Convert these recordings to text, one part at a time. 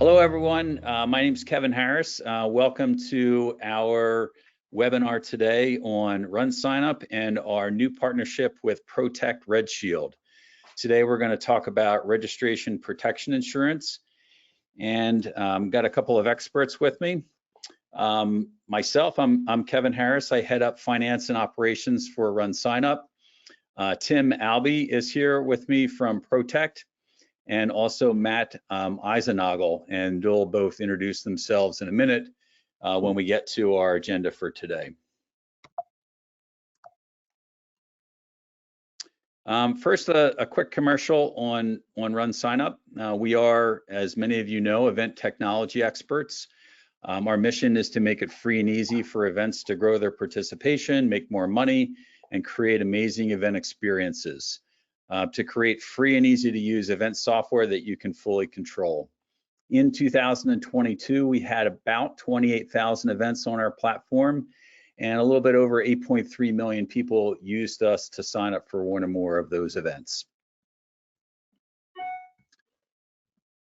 Hello, everyone. My name is Kevin Harris. Welcome to our webinar today on RunSignup's and our new partnership with Protecht RegShield. Today, we're going to talk about registration protection insurance, and got a couple of experts with me. Myself, I'm Kevin Harris. I head up finance and operations for RunSignup. Tim Albee is here with me from Protecht, and also Matt Eisenagel, and they'll both introduce themselves in a minute when we get to our agenda for today. First, a quick commercial on RunSignup. We are, as many of you know, event technology experts. Our mission is to make it free and easy for events to grow their participation, make more money, and create amazing event experiences. To create free and easy to use event software that you can fully control. In 2022, we had about 28,000 events on our platform, and a little bit over 8.3 million people used us to sign up for one or more of those events.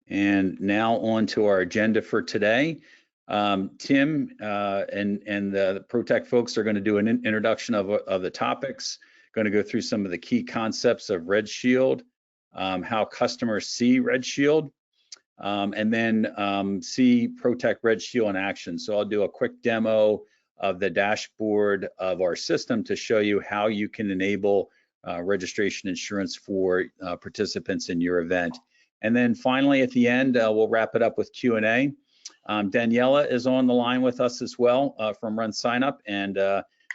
And now on to our agenda for today. Tim and the Protecht folks are going to do an introduction of the topics. Going to go through some of the key concepts of RegShield, how customers see RegShield, and then see Protecht RegShield in action. So I'll do a quick demo of the dashboard of our system to show you how you can enable registration insurance for participants in your event. And then finally, at the end, we'll wrap it up with Q&A. Daniela is on the line with us as well from RunSignup, and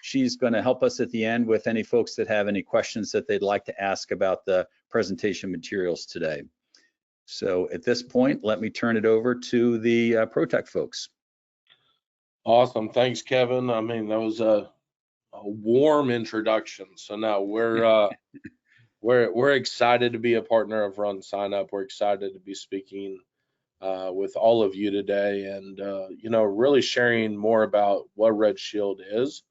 she's going to help us at the end with any folks that have any questions that they'd like to ask about the presentation materials today. So at this point, let me turn it over to the Protecht folks. Awesome, thanks, Kevin. I mean, that was a warm introduction. So now we're excited to be a partner of RunSignup. We're excited to be speaking with all of you today, and you know, really sharing more about what RegShield is.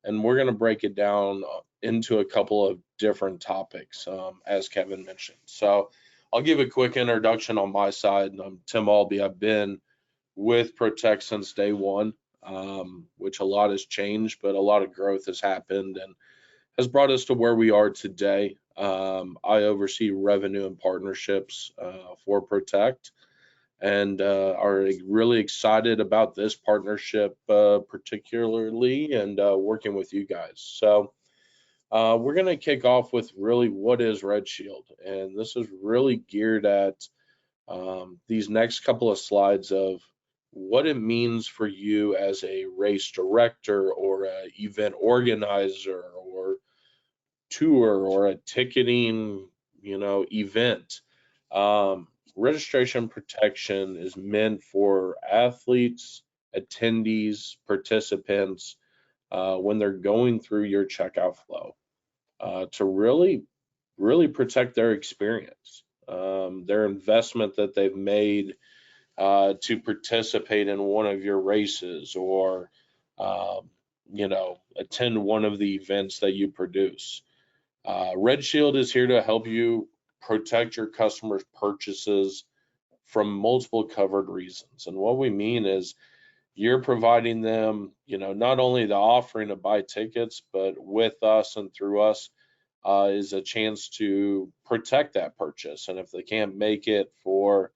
And we're going to break it down into a couple of different topics, as Kevin mentioned. So I'll give a quick introduction on my side. I'm Tim Albee. I've been with Protecht since day one, which a lot has changed, but a lot of growth has happened and has brought us to where we are today. I oversee revenue and partnerships for Protecht, and are really excited about this partnership particularly, and working with you guys. So we're going to kick off with really what is RegShield, and this is really geared at these next couple of slides of what it means for you as a race director or an event organizer or tour or a ticketing, you know, event. Registration protection is meant for athletes, attendees, participants when they're going through your checkout flow to really protect their experience, their investment that they've made to participate in one of your races or you know, attend one of the events that you produce. RegShield is here to help you protect your customers' purchases from multiple covered reasons. And what we mean is you're providing them, you know, not only the offering to buy tickets, but with us and through us is a chance to protect that purchase. And if they can't make it for,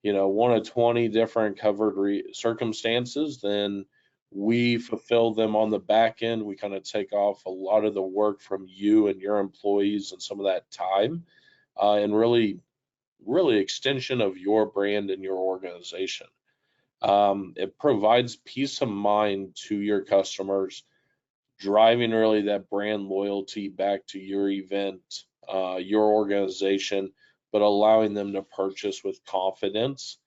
you know, one of 20 different covered circumstances, then we fulfill them on the back end. We kind of take off a lot of the work from you and your employees and some of that time. And really extension of your brand and your organization. It provides peace of mind to your customers, driving really that brand loyalty back to your event, your organization, but allowing them to purchase with confidence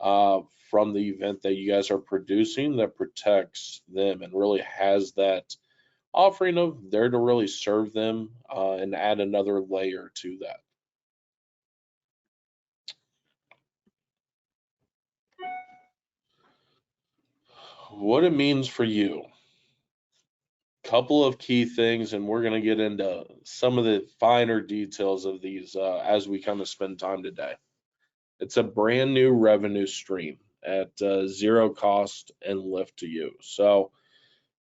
from the event that you guys are producing that protects them and really has that offering of there to really serve them and add another layer to that. What it means for you. Couple of key things, and we're going to get into some of the finer details of these as we kind of spend time today. It's a brand new revenue stream at zero cost and lift to you. So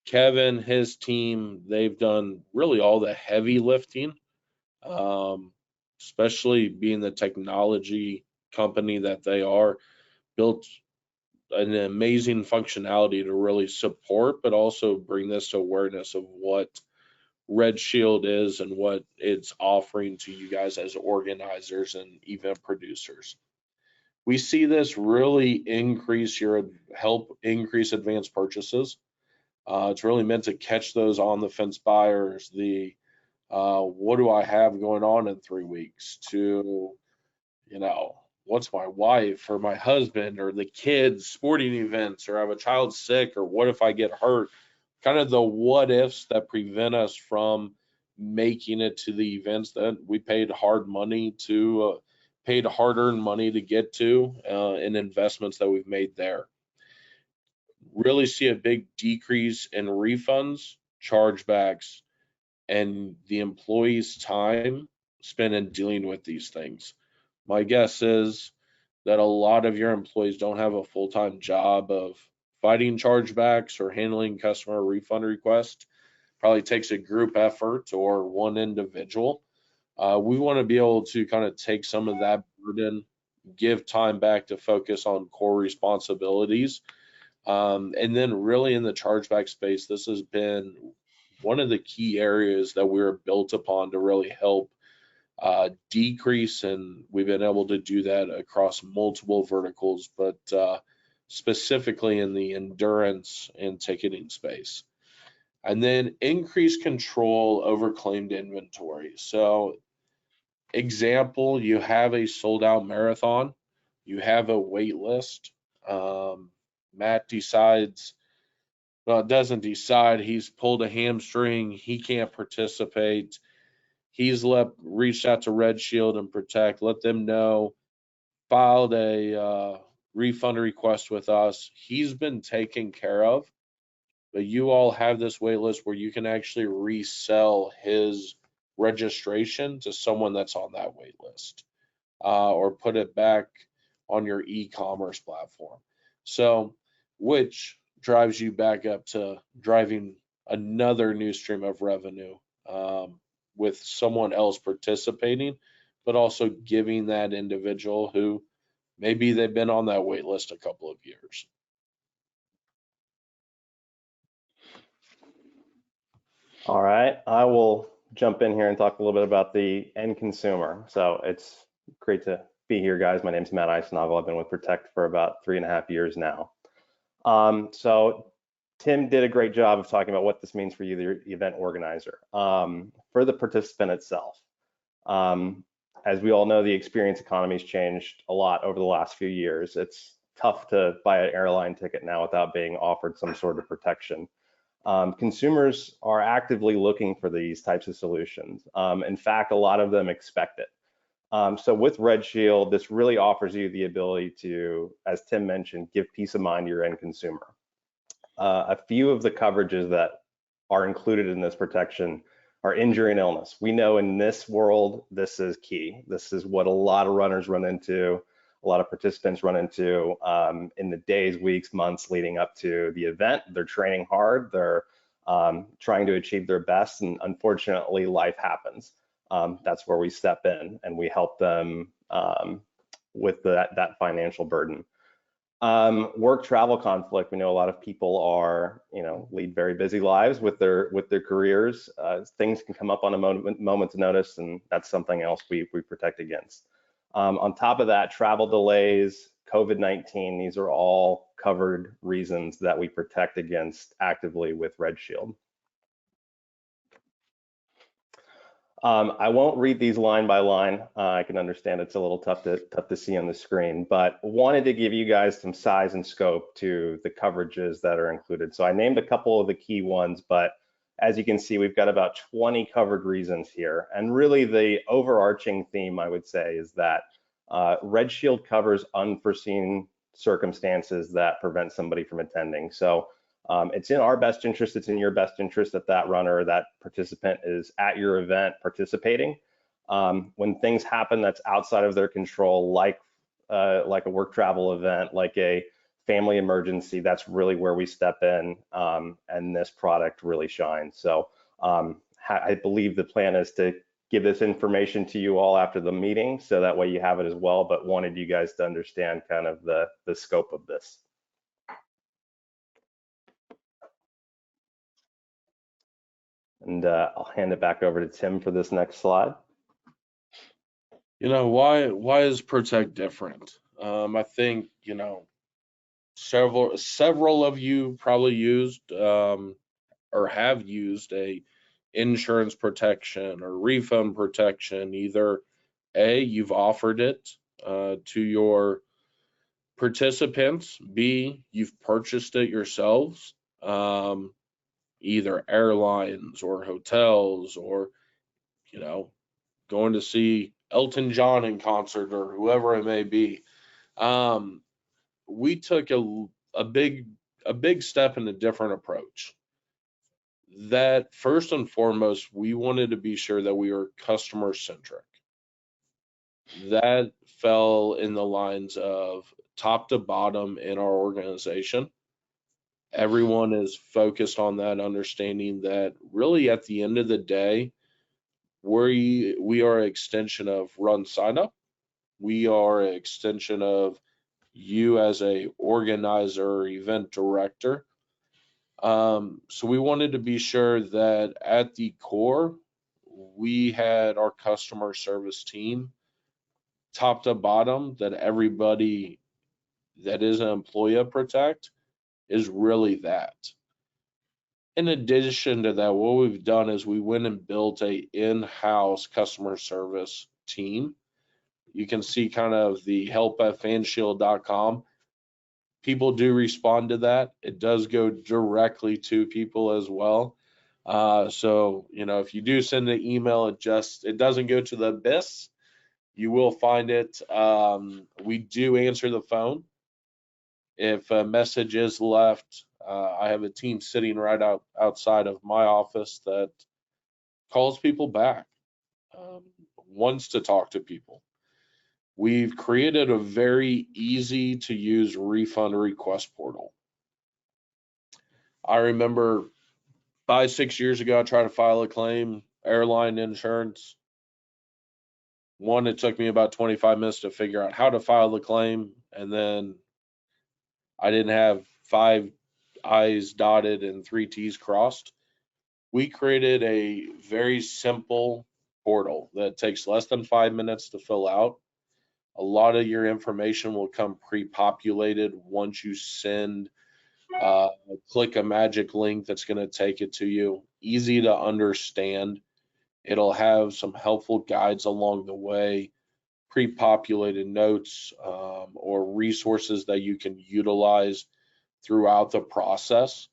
Kevin, his team, they've done really all the heavy lifting, especially being the technology company that they are, built an amazing functionality to really support, but also bring this awareness of what RegShield is and what it's offering to you guys as organizers and event producers. We see this really help increase advanced purchases. It's really meant to catch those on the fence buyers, what do I have going on in 3 weeks, to, what's my wife or my husband or the kids sporting events, or I have a child sick, or what if I get hurt? Kind of the what ifs that prevent us from making it to the events that we paid hard-earned money to get to, and investments that we've made there. Really see a big decrease in refunds, chargebacks, and the employees' time spent in dealing with these things. My guess is that a lot of your employees don't have a full-time job of fighting chargebacks or handling customer refund requests. Probably takes a group effort or one individual. We want to be able to kind of take some of that burden, give time back to focus on core responsibilities. And then really in the chargeback space, this has been one of the key areas that we were built upon to really help decrease, and we've been able to do that across multiple verticals, but specifically in the endurance and ticketing space. And then increase control over claimed inventory. So example, you have a sold out marathon, you have a wait list. Matt doesn't decide, he's pulled a hamstring, he can't participate. He's reached out to RegShield and Protecht, let them know, filed a refund request with us. He's been taken care of, but you all have this wait list where you can actually resell his registration to someone that's on that wait list, or put it back on your e-commerce platform. So, which drives you back up to driving another new stream of revenue, with someone else participating, but also giving that individual who maybe they've been on that wait list a couple of years. All right, I will jump in here and talk a little bit about the end consumer. So it's great to be here, guys. My name's Matt Eisnagel. I've been with Protecht for about 3.5 years now. So Tim did a great job of talking about what this means for you, the event organizer. For the participant itself, as we all know, the experience economy's changed a lot over the last few years. It's tough to buy an airline ticket now without being offered some sort of protection. Consumers are actively looking for these types of solutions. In fact, a lot of them expect it. So with RegShield, this really offers you the ability to, as Tim mentioned, give peace of mind to your end consumer. A few of the coverages that are included in this protection are injury and illness. We know in this world, this is key. This is what a lot of runners run into, a lot of participants run into in the days, weeks, months leading up to the event. They're training hard, they're trying to achieve their best, and unfortunately, life happens. That's where we step in and we help them with that financial burden. Work travel conflict. We know a lot of people are, lead very busy lives with their careers. Things can come up on a moment's notice, and that's something else we protect against. On top of that, travel delays, COVID-19, these are all covered reasons that we protect against actively with RegShield. I won't read these line by line. I can understand it's a little tough to see on the screen, but wanted to give you guys some size and scope to the coverages that are included. So I named a couple of the key ones, but as you can see, we've got about 20 covered reasons here. And really the overarching theme, I would say, is that RegShield covers unforeseen circumstances that prevent somebody from attending. So it's in our best interest, it's in your best interest that that runner or that participant is at your event participating. When things happen that's outside of their control, like like a work travel event, like a family emergency, that's really where we step in, and this product really shines. So I believe the plan is to give this information to you all after the meeting, so that way you have it as well, but wanted you guys to understand kind of the scope of this. And I'll hand it back over to Tim for this next slide. You know, why is Protecht different? I think, you know, several of you probably used or have used a insurance protection or refund protection. Either A, you've offered it to your participants, B, you've purchased it yourselves, either airlines or hotels, or, you know, going to see Elton John in concert or whoever it may be. We took a big step in a different approach. That first and foremost, we wanted to be sure that we were customer centric. That fell in the lines of top to bottom in our organization. Everyone is focused on that, understanding that really at the end of the day, we are an extension of RunSignup's. We are an extension of you as a organizer, event director. So we wanted to be sure that at the core, we had our customer service team top to bottom, that everybody that is an employee of Protecht is really that. In addition to that, what we've done is we went and built a in-house customer service team. You can see kind of the help@fanshield.com. People do respond to that. It does go directly to people as well. So, you know, if you do send an email, it doesn't go to the abyss. You will find it. We do answer the phone. If a message is left, I have a team sitting right outside of my office that calls people back, wants to talk to people. We've created a very easy to use refund request portal. I remember 5-6 years ago, I tried to file a claim, airline insurance. One, it took me about 25 minutes to figure out how to file the claim, and then I didn't have 5 I's dotted and 3 T's crossed. We created a very simple portal that takes less than 5 minutes to fill out. A lot of your information will come pre-populated once you send, click a magic link that's going to take it to you. Easy to understand. It'll have some helpful guides along the way, pre-populated notes, or resources that you can utilize throughout the process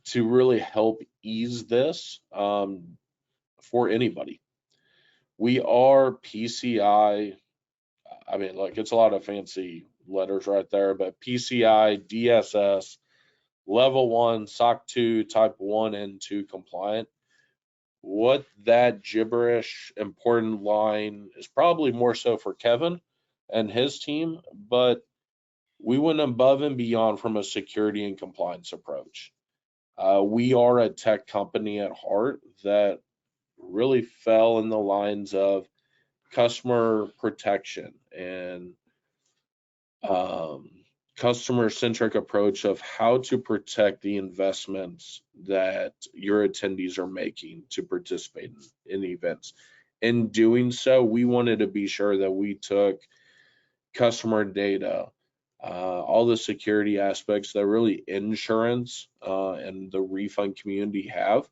to really help ease this for anybody. We are PCI. I mean, like, it's a lot of fancy letters right there, but PCI, DSS, level 1, SOC 2, type 1 and 2 compliant. What that gibberish important line is probably more so for Kevin and his team, but we went above and beyond from a security and compliance approach. We are a tech company at heart that really fell in the lines of customer protection and customer-centric approach of how to protect the investments that your attendees are making to participate in events. In doing so, we wanted to be sure that we took customer data, all the security aspects that really insurance and the refund community have,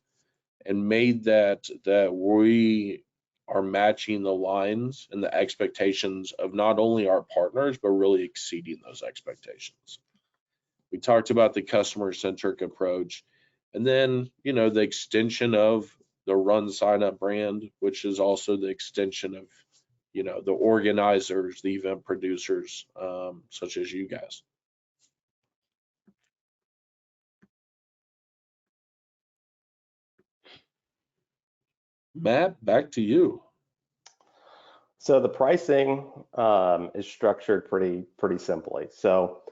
and made that we are matching the lines and the expectations of not only our partners, but really exceeding those expectations. We talked about the customer-centric approach, and then, you know, the extension of the RunSignup brand, which is also the extension of, you know, the organizers, the event producers, such as you guys. Matt, back to you. So the pricing is structured pretty simply. So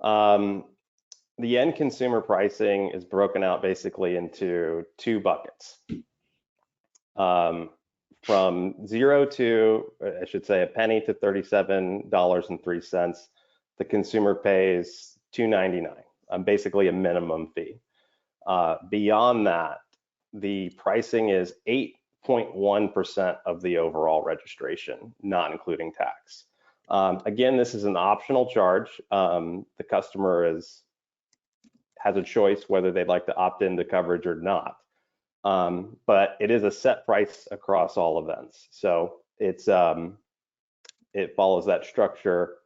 the end consumer pricing is broken out basically into two buckets. From 0 to, I should say, a penny to $37.03, the consumer pays $2.99, basically a minimum fee. Beyond that, the pricing is 8.1% of the overall registration, not including tax. Again, this is an optional charge. The customer has a choice whether they'd like to opt into coverage or not. But it is a set price across all events. So it follows that structure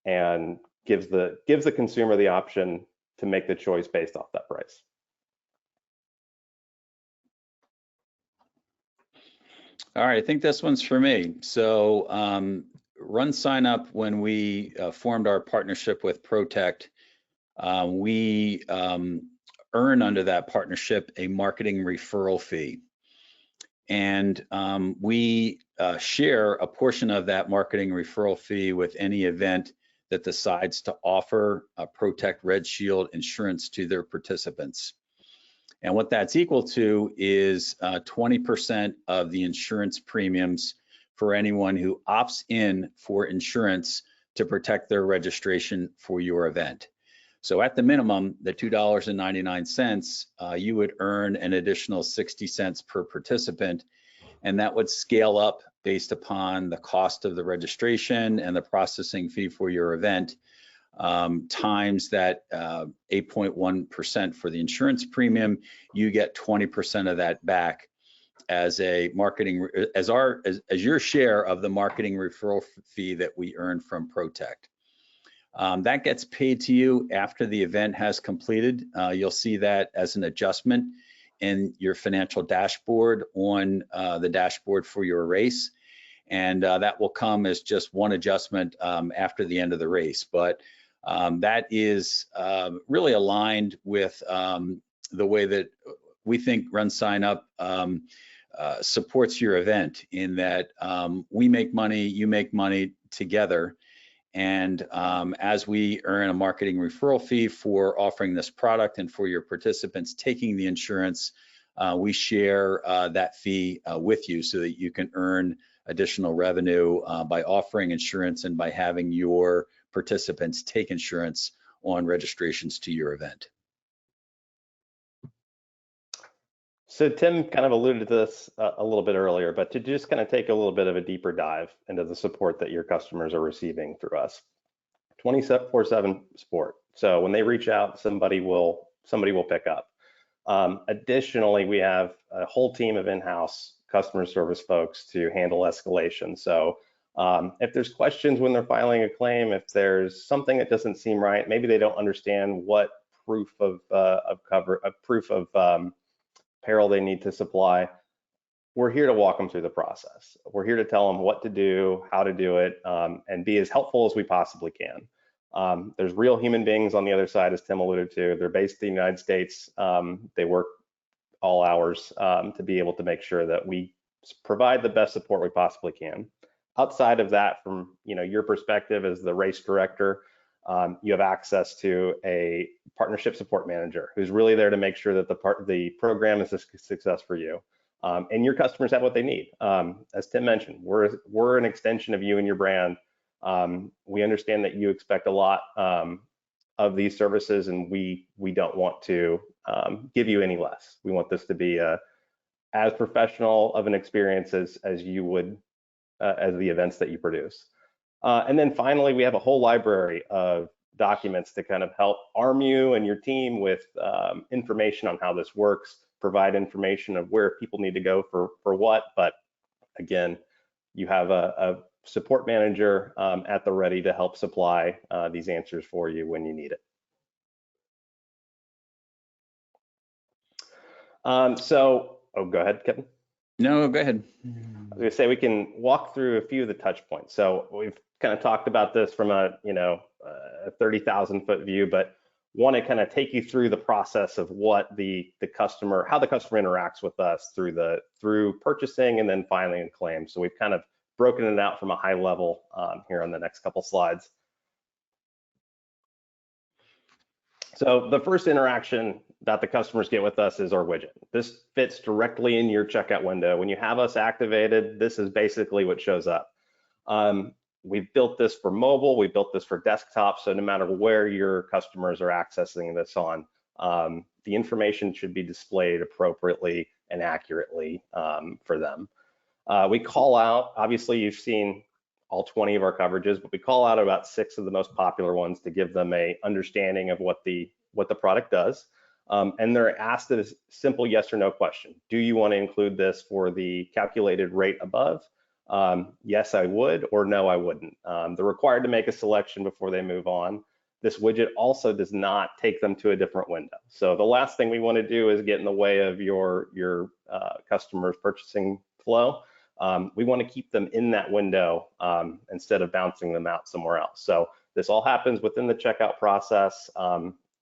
and gives the consumer the option to make the choice based off that price. All right, I think this one's for me. So RunSignUp, when we formed our partnership with Protecht, we earn under that partnership a marketing referral fee. And we share a portion of that marketing referral fee with any event that decides to offer a Protecht RegShield insurance to their participants. And what that's equal to is 20% of the insurance premiums for anyone who opts in for insurance to protect their registration for your event. So at the minimum, the $2.99, you would earn an additional 60 cents per participant, and that would scale up based upon the cost of the registration and the processing fee for your event, times that 8.1% for the insurance premium. You get 20% of that back as a marketing, as your share of the marketing referral fee that we earn from Protecht. That gets paid to you after the event has completed. You'll see that as an adjustment in your financial dashboard on the dashboard for your race. And that will come as just one adjustment after the end of the race. But that is really aligned with the way that we think RunSignUp supports your event, in that we make money, you make money together. And as we earn a marketing referral fee for offering this product and for your participants taking the insurance, we share that fee with you so that you can earn additional revenue by offering insurance and by having your participants take insurance on registrations to your event. So Tim kind of alluded to this a little bit earlier, but to just kind of take a little bit of a deeper dive into the support that your customers are receiving through us. 24/7 support. So when they reach out, somebody will pick up. Additionally, we have a whole team of in-house customer service folks to handle escalation. So if there's questions when they're filing a claim, if there's something that doesn't seem right, maybe they don't understand what proof of peril they need to supply, we're here to walk them through the process. We're here to tell them what to do, how to do it, and be as helpful as we possibly can. There's real human beings on the other side, as Tim alluded to. They're based in the United States. They work all hours to be able to make sure that we provide the best support we possibly can. Outside of that, from your perspective as the race director, you have access to a partnership support manager who's really there to make sure that the program is a success for you. And your customers have what they need. As Tim mentioned, we're an extension of you and your brand. We understand that you expect a lot of these services, and we don't want to give you any less. We want this to be as professional of an experience as you would as the events that you produce. And then finally, we have a whole library of documents to kind of help arm you and your team with information on how this works, provide information of where people need to go for what. But again, you have a support manager at the ready to help supply these answers for you when you need it. Go ahead, Kevin. No, go ahead. I was gonna say we can walk through a few of the touch points. So we've kind of talked about this from a 30,000-foot view, but want to kind of take you through the process of what how the customer interacts with us through purchasing and then filing a claim. So we've kind of broken it out from a high level here on the next couple slides. So the first interaction that the customers get with us is our widget. This fits directly in your checkout window. When you have us activated, this is basically what shows up. We've built this for mobile, we built this for desktop, so no matter where your customers are accessing this on, the information should be displayed appropriately and accurately for them. We call out, obviously you've seen all 20 of our coverages, but we call out about 6 of the most popular ones to give them a understanding of what the product does. And they're asked a simple yes or no question. Do you want to include this for the calculated rate above? Yes, I would, or no, I wouldn't. They're required to make a selection before they move on. This widget also does not take them to a different window. So the last thing we want to do is get in the way of your customers' purchasing flow. We want to keep them in that window instead of bouncing them out somewhere else. So this all happens within the checkout process.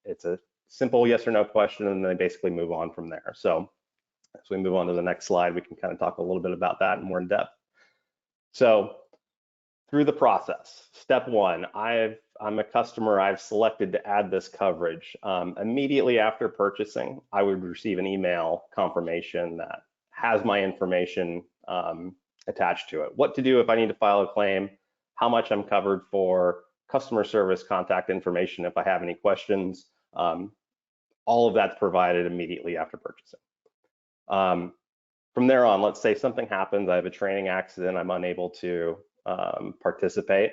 It's a simple yes or no question, and then they basically move on from there. So as we move on to the next slide, we can kind of talk a little bit about that more in depth. So through the process, step 1, I'm a customer, I've selected to add this coverage. Immediately after purchasing, I would receive an email confirmation that has my information attached to it. What to do if I need to file a claim, how much I'm covered for, customer service contact information if I have any questions. All of that's provided immediately after purchasing. From there on, let's say something happens, I have a training accident, I'm unable to participate.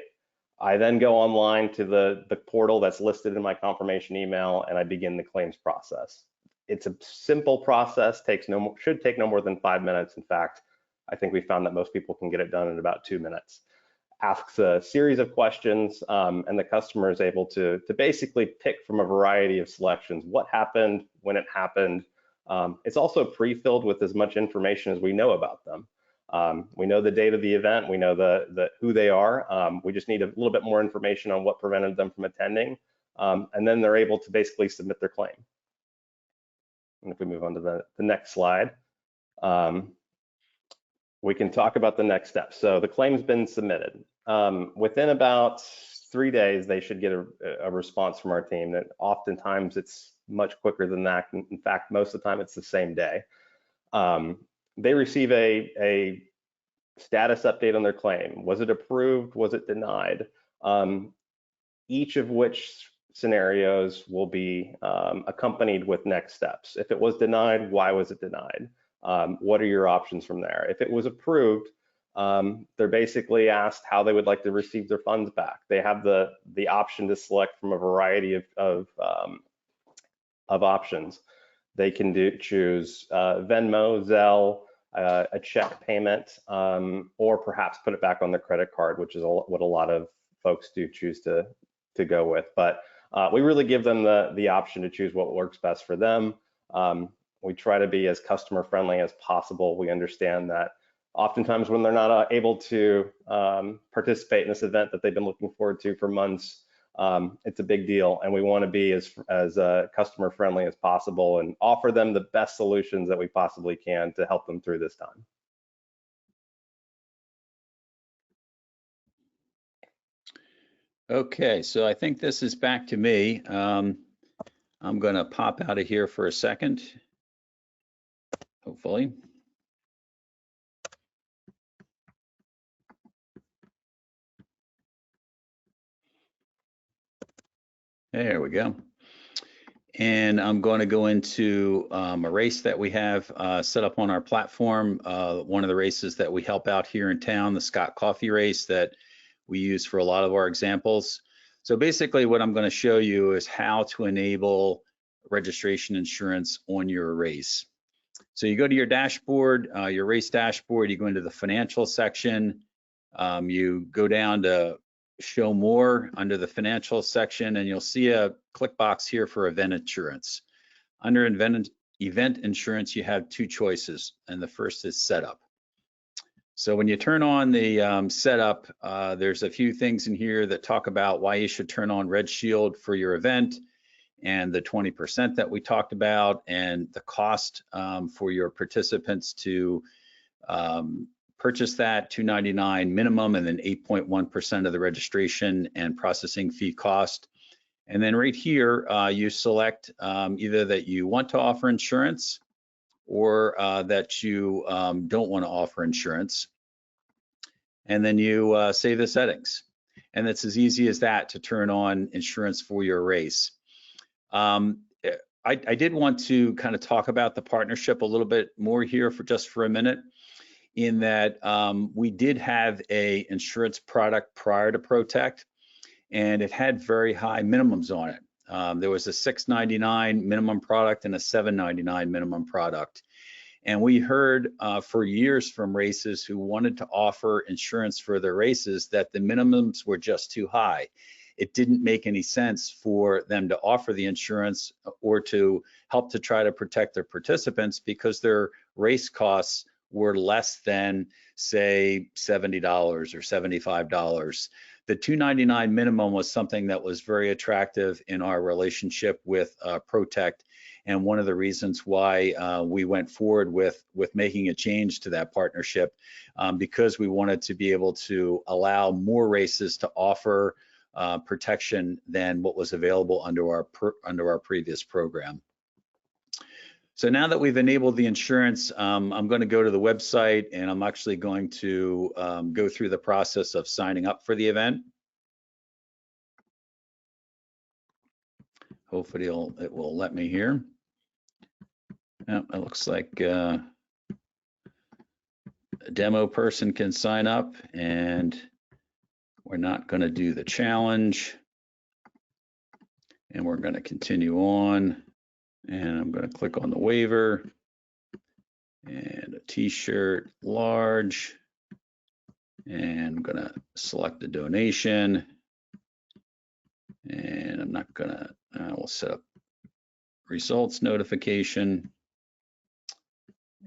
I then go online to the portal that's listed in my confirmation email, and I begin the claims process. It's a simple process, should take no more than 5 minutes. In fact, I think we found that most people can get it done in about 2 minutes. Asks a series of questions, and the customer is able to basically pick from a variety of selections. What happened, when it happened. It's also pre-filled with as much information as we know about them. We know the date of the event, we know who they are. We just need a little bit more information on what prevented them from attending, and then they're able to basically submit their claim. And if we move on to the next slide, we can talk about the next steps. So the claim's been submitted. Within about 3 days, they should get a response from our team. That oftentimes it's much quicker than that. In fact, most of the time it's the same day. They receive a status update on their claim. Was it approved? Was it denied? Each of which scenarios will be accompanied with next steps. If it was denied, why was it denied? What are your options from there? If it was approved, they're basically asked how they would like to receive their funds back. They have the option to select from a variety of options. They can choose Venmo, Zelle, a check payment, or perhaps put it back on their credit card, which is what a lot of folks do choose to go with. But we really give them the option to choose what works best for them. We try to be as customer friendly as possible. We understand that oftentimes when they're not able to participate in this event that they've been looking forward to for months, it's a big deal, and we want to be as customer friendly as possible and offer them the best solutions that we possibly can to help them through this time. Okay, so I think this is back to me. I'm going to pop out of here for a second, hopefully. There we go. And I'm going to go into a race that we have set up on our platform. One of the races that we help out here in town, the Scott Coffee race that we use for a lot of our examples. So basically what I'm going to show you is how to enable registration insurance on your race. So you go to your dashboard, your race dashboard, you go into the financial section, you go down to show more under the financial section, and you'll see a click box here for event insurance. Under event insurance, you have 2 choices, and the first is setup. So when you turn on the setup, there's a few things in here that talk about why you should turn on RegShield for your event, and the 20% that we talked about, and the cost for your participants to purchase that, $299 minimum, and then 8.1% of the registration and processing fee cost. And then right here, you select either that you want to offer insurance or that you don't want to offer insurance. And then you save the settings. And it's as easy as that to turn on insurance for your race. I did want to kind of talk about the partnership a little bit more here for a minute, in that we did have a insurance product prior to Protecht, and it had very high minimums on it. There was a $699 minimum product and a $799 minimum product. And we heard for years from races who wanted to offer insurance for their races that the minimums were just too high. It didn't make any sense for them to offer the insurance or to help to try to protect their participants because their race costs were less than, say, $70 or $75. The $299 minimum was something that was very attractive in our relationship with Protecht, and one of the reasons why we went forward with making a change to that partnership, because we wanted to be able to allow more races to offer protection than what was available under our previous program. So now that we've enabled the insurance, I'm going to go to the website, and I'm actually going to go through the process of signing up for the event. Hopefully it will let me here. It looks like a demo person can sign up, and we're not going to do the challenge, and we're going to continue on. And I'm going to click on the waiver and a t-shirt large, and I'm going to select the donation, and I'm not going to, we'll set up results notification,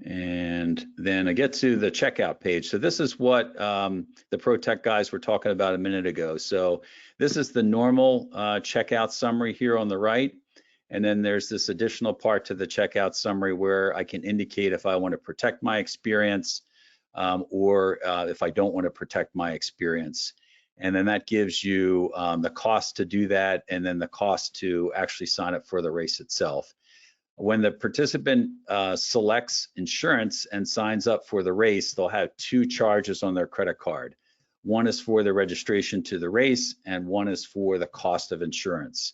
and then I get to the checkout page. So this is what the Protecht guys were talking about a minute ago. So this is the normal checkout summary here on the right. And then there's this additional part to the checkout summary where I can indicate if I want to protect my experience or if I don't want to protect my experience. And then that gives you the cost to do that, and then the cost to actually sign up for the race itself. When the participant selects insurance and signs up for the race, they'll have two charges on their credit card. One is for the registration to the race, and one is for the cost of insurance.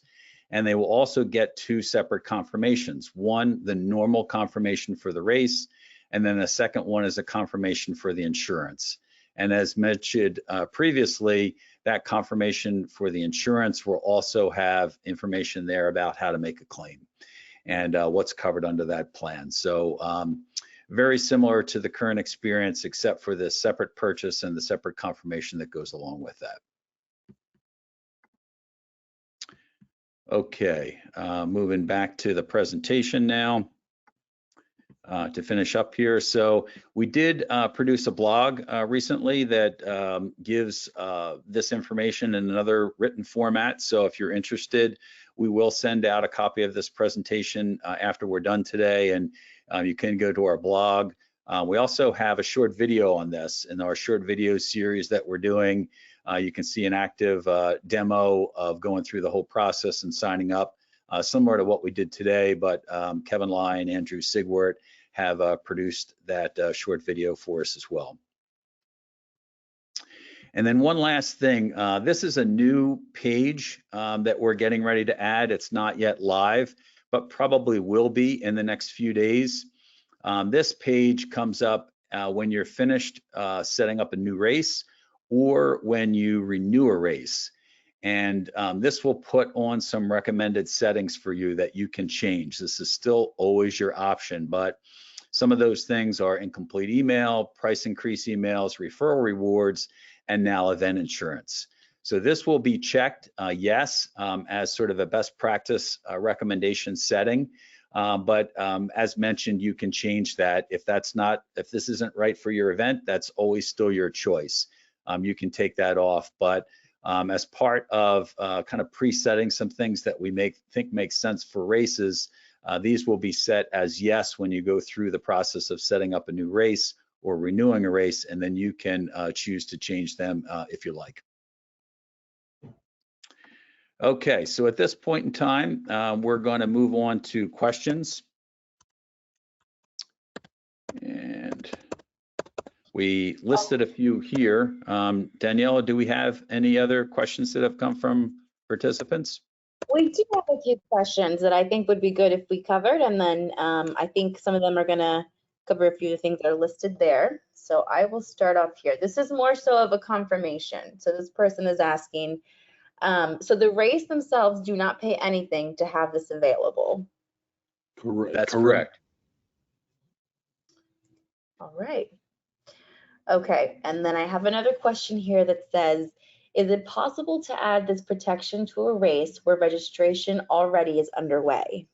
And they will also get two separate confirmations. One, the normal confirmation for the race, and then the second one is a confirmation for the insurance. And as mentioned previously, that confirmation for the insurance will also have information there about how to make a claim and what's covered under that plan. So very similar to the current experience, except for the separate purchase and the separate confirmation that goes along with that. Okay, moving back to the presentation now to finish up here. So we did produce a blog recently that gives this information in another written format. So if you're interested, we will send out a copy of this presentation after we're done today, and you can go to our blog. We also have a short video on this in our short video series that we're doing. You can see an active demo of going through the whole process and signing up, similar to what we did today, but Kevin Lai and Andrew Sigwart have produced that short video for us as well. And then one last thing, this is a new page that we're getting ready to add. It's not yet live, but probably will be in the next few days. This page comes up when you're finished setting up a new race or when you renew a race. And this will put on some recommended settings for you that you can change. This is still always your option, but some of those things are incomplete email, price increase emails, referral rewards, and now event insurance. So this will be checked, yes, as sort of a best practice recommendation setting. But as mentioned, you can change that. If this isn't right for your event, that's always still your choice. You can take that off, but as part of kind of presetting some things that we think make sense for races, these will be set as yes when you go through the process of setting up a new race or renewing a race, and then you can choose to change them if you like. Okay, so at this point in time, we're going to move on to questions. And we listed a few here. Daniela, do we have any other questions that have come from participants? We do have a few questions that I think would be good if we covered, and then I think some of them are going to cover a few of the things that are listed there. So I will start off here. This is more so of a confirmation. So this person is asking, so the race themselves do not pay anything to have this available. Correct. That's correct. All right. Okay, and then I have another question here that says, is it possible to add this protection to a race where registration already is underway?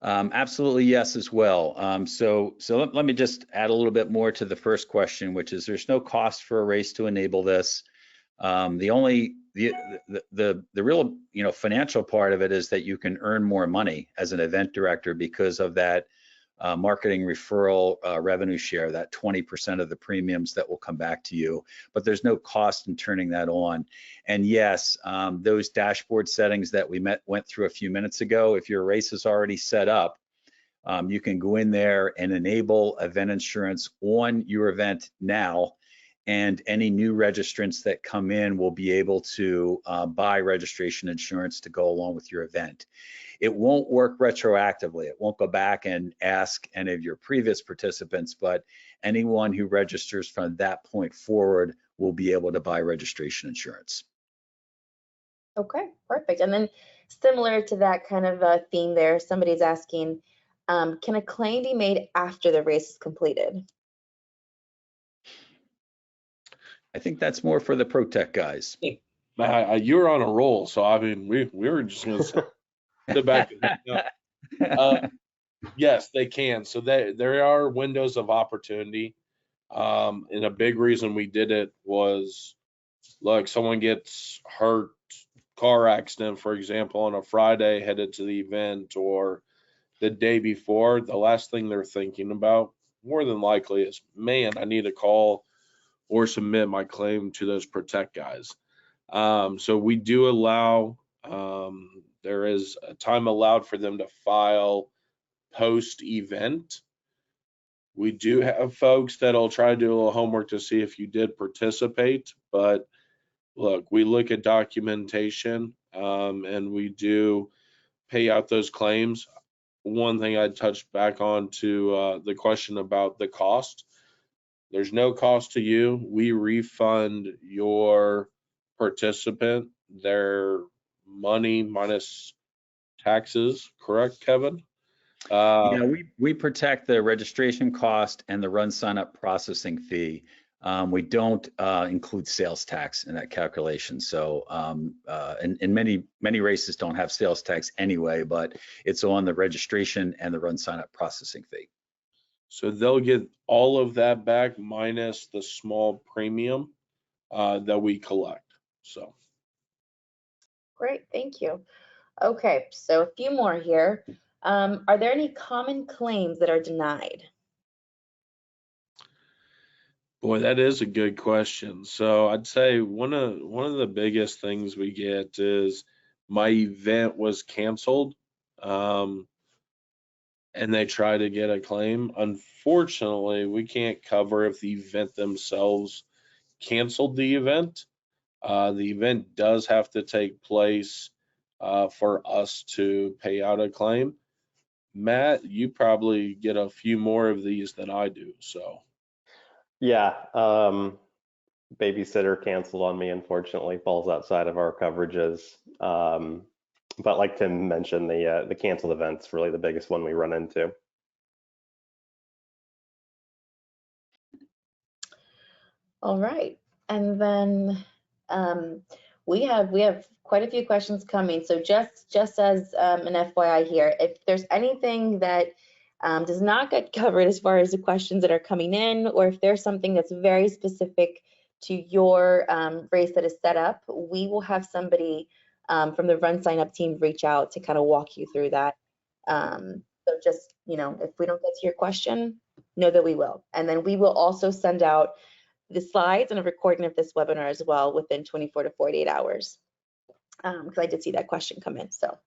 Absolutely, yes, as well. So let me just add a little bit more to the first question, which is there's no cost for a race to enable this. The real financial part of it is that you can earn more money as an event director because of that marketing referral revenue share, that 20% of the premiums that will come back to you, but there's no cost in turning that on. And yes, those dashboard settings that we went through a few minutes ago, if your race is already set up, you can go in there and enable event insurance on your event now, and any new registrants that come in will be able to buy registration insurance to go along with your event. It won't work retroactively. It won't go back and ask any of your previous participants, but anyone who registers from that point forward will be able to buy registration insurance. Okay, perfect. And then similar to that kind of theme there, somebody's asking, can a claim be made after the race is completed? I think that's more for the Protecht guys. You're on a roll, so I mean, we were just going to sit back. Yes, they can. So there are windows of opportunity. And a big reason we did it was, look, someone gets hurt, car accident, for example, on a Friday headed to the event or the day before. The last thing they're thinking about, more than likely, is, man, I need to call or submit my claim to those Protecht guys. So we do allow, there is a time allowed for them to file post-event. We do have folks that'll try to do a little homework to see if you did participate, but look, we look at documentation, and we do pay out those claims. One thing I'd touch back on to the question about the cost. There's no cost to you. We refund your participant their money minus taxes, correct, Kevin? Yeah, we protect the registration cost and the RunSignUp processing fee. We don't include sales tax in that calculation. So, and many races don't have sales tax anyway, but it's on the registration and the RunSignUp processing fee. So they'll get all of that back minus the small premium that we collect. So. Great, thank you. Okay, so a few more here. Are there any common claims that are denied? Boy, that is a good question. So I'd say one of the biggest things we get is my event was canceled, and they try to get a claim. Unfortunately, we can't cover if the event themselves canceled the event. The event does have to take place for us to pay out a claim. Matt, you probably get a few more of these than I do, so. Yeah, babysitter canceled on me, unfortunately, falls outside of our coverages. But like Tim mentioned, the canceled event's really the biggest one we run into. All right, and then we have quite a few questions coming. So just as an FYI here, if there's anything that does not get covered as far as the questions that are coming in, or if there's something that's very specific to your race that is set up, we will have somebody from the RunSignUp team reach out to kind of walk you through that So just, you know, if we don't get to your question, know that we will. And then we will also send out the slides and a recording of this webinar as well within 24 to 48 hours. Because I did see that question come in. So,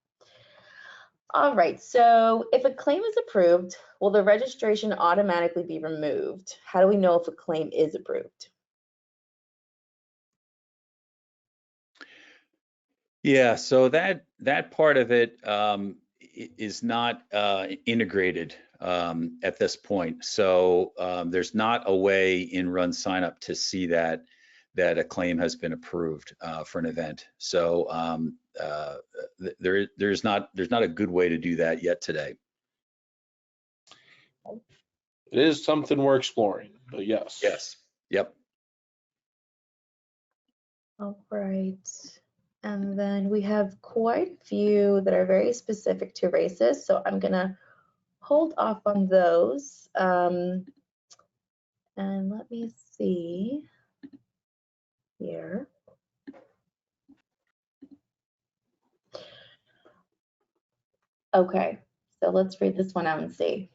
all right. So if a claim is approved, will the registration automatically be removed? How do we know if a claim is approved? Yeah, so that part of it is not integrated at this point. So there's not a way in RunSignUp to see that a claim has been approved for an event. So there's not a good way to do that yet today. It is something we're exploring, but yes. Yes. Yep. All right. And then we have quite a few that are very specific to races. So I'm going to hold off on those. And let me see here. Okay, so let's read this one out and see.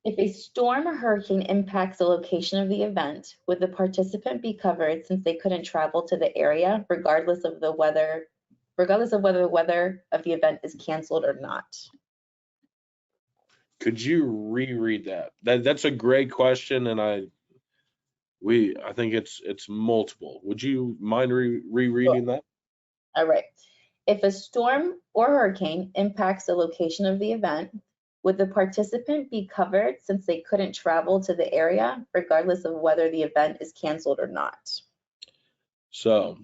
If a storm or hurricane impacts the location of the event, would the participant be covered since they couldn't travel to the area regardless of whether the weather of the event is canceled or not? Could you reread that? That's a great question, and I think it's multiple. Would you mind rereading that? All right. If a storm or hurricane impacts the location of the event, would the participant be covered since they couldn't travel to the area, regardless of whether the event is canceled or not? So,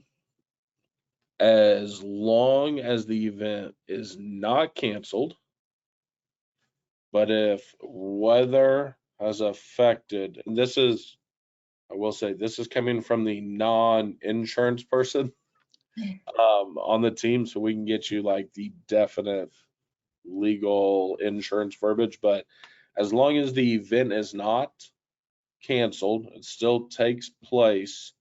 as long as the event is not canceled, but if weather has affected, and this is, I will say, this is coming from the non-insurance person on the team, so we can get you like the definite legal insurance verbiage, but as long as the event is not canceled, it still takes place,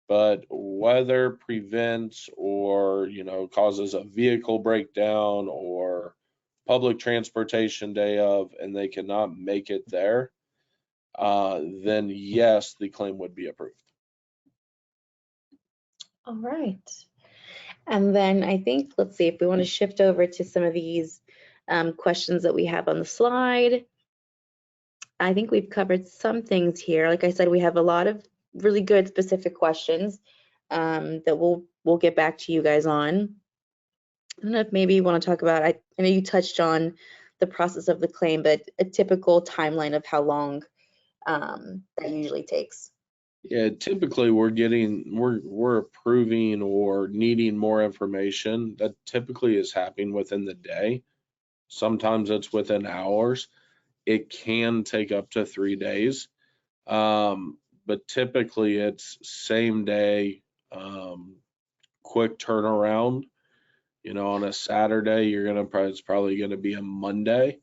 but weather prevents or, you know, causes a vehicle breakdown or public transportation day of, and they cannot make it there, then yes, the claim would be approved. All right. And then I think, let's see if we want to shift over to some of these questions that we have on the slide. I think we've covered some things here. Like I said, we have a lot of really good specific questions that we'll get back to you guys on. I don't know if maybe you want to talk about, I know you touched on the process of the claim, but a typical timeline of how long that usually takes. Yeah, typically we're approving or needing more information. That typically is happening within the day. Sometimes it's within hours. It can take up to 3 days. But typically it's same day, quick turnaround. You know, on a Saturday, it's probably gonna be a Monday.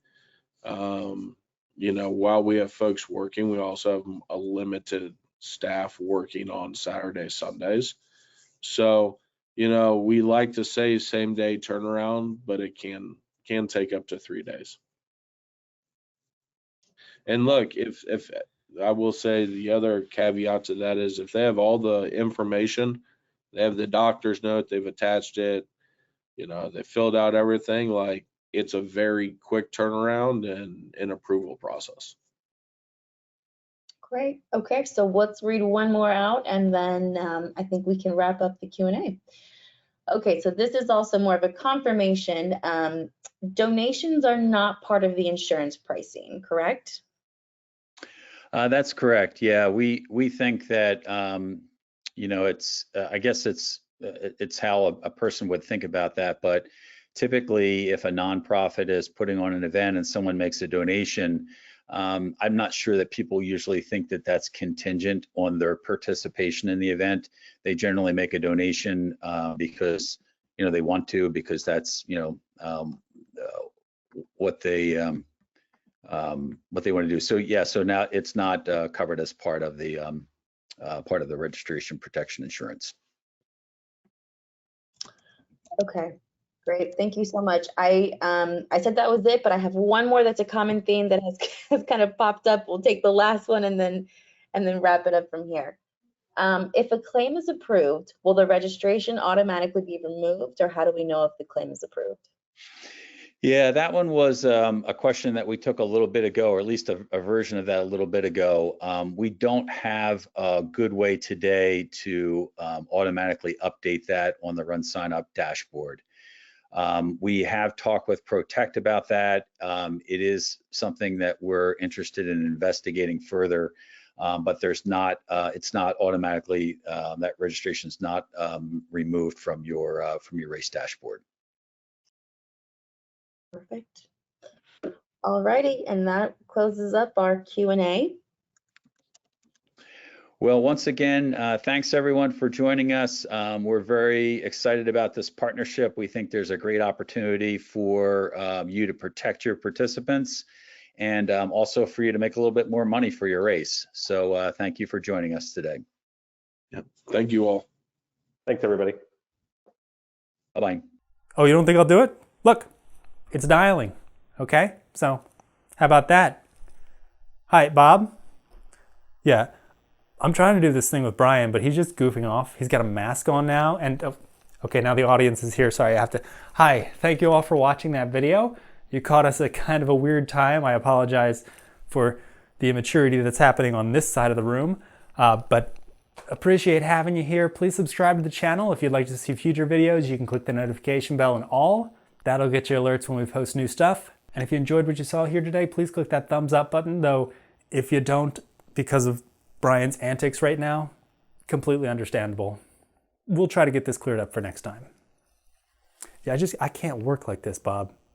You know, while we have folks working, we also have a limited staff working on Saturday, Sundays. So, you know, we like to say same day turnaround, but it can take up to 3 days. And look, if I will say the other caveat to that is if they have all the information, they have the doctor's note, they've attached it, you know, they filled out everything, like it's a very quick turnaround and an approval process. Great. Okay, so let's read one more out and then I think we can wrap up the Q&A. Okay, so this is also more of a confirmation. Donations are not part of the insurance pricing, correct? That's correct. Yeah, we think that you know, it's I guess it's how a person would think about that, but typically if a nonprofit is putting on an event and someone makes a donation, I'm not sure that people usually think that that's contingent on their participation in the event. They generally make a donation because, you know, they want to, because that's, you know, what they want to do. So yeah, so now it's not covered as part of the registration protection insurance. Okay. Great, thank you so much. I said that was it, but I have one more that's a common theme that has kind of popped up. We'll take the last one and then wrap it up from here. If a claim is approved, will the registration automatically be removed, or how do we know if the claim is approved? Yeah, that one was a question that we took a little bit ago, or at least a version of that a little bit ago. We don't have a good way today to automatically update that on the RunSignUp dashboard. We have talked with Protecht about that. It is something that we're interested in investigating further, but there's not. It's not automatically that registration is not removed from your race dashboard. Perfect. All righty, and that closes up our Q&A. Well, once again, thanks everyone for joining us. We're very excited about this partnership. We think there's a great opportunity for you to protect your participants and also for you to make a little bit more money for your race. So thank you for joining us today. Yep. Thank you all. Thanks, everybody. Bye-bye. Oh, you don't think I'll do it? Look, it's dialing. Okay, so how about that? Hi, Bob. Yeah. I'm trying to do this thing with Brian, but he's just goofing off. He's got a mask on now, and okay, now the audience is here. Sorry, I have to. Hi, thank you all for watching that video. You caught us at kind of a weird time. I apologize for the immaturity that's happening on this side of the room, but appreciate having you here. Please subscribe to the channel. If you'd like to see future videos, you can click the notification bell and all. That'll get you alerts when we post new stuff. And if you enjoyed what you saw here today, please click that thumbs up button, though if you don't, because of Brian's antics right now, completely understandable. We'll try to get this cleared up for next time. Yeah, I can't work like this, Bob.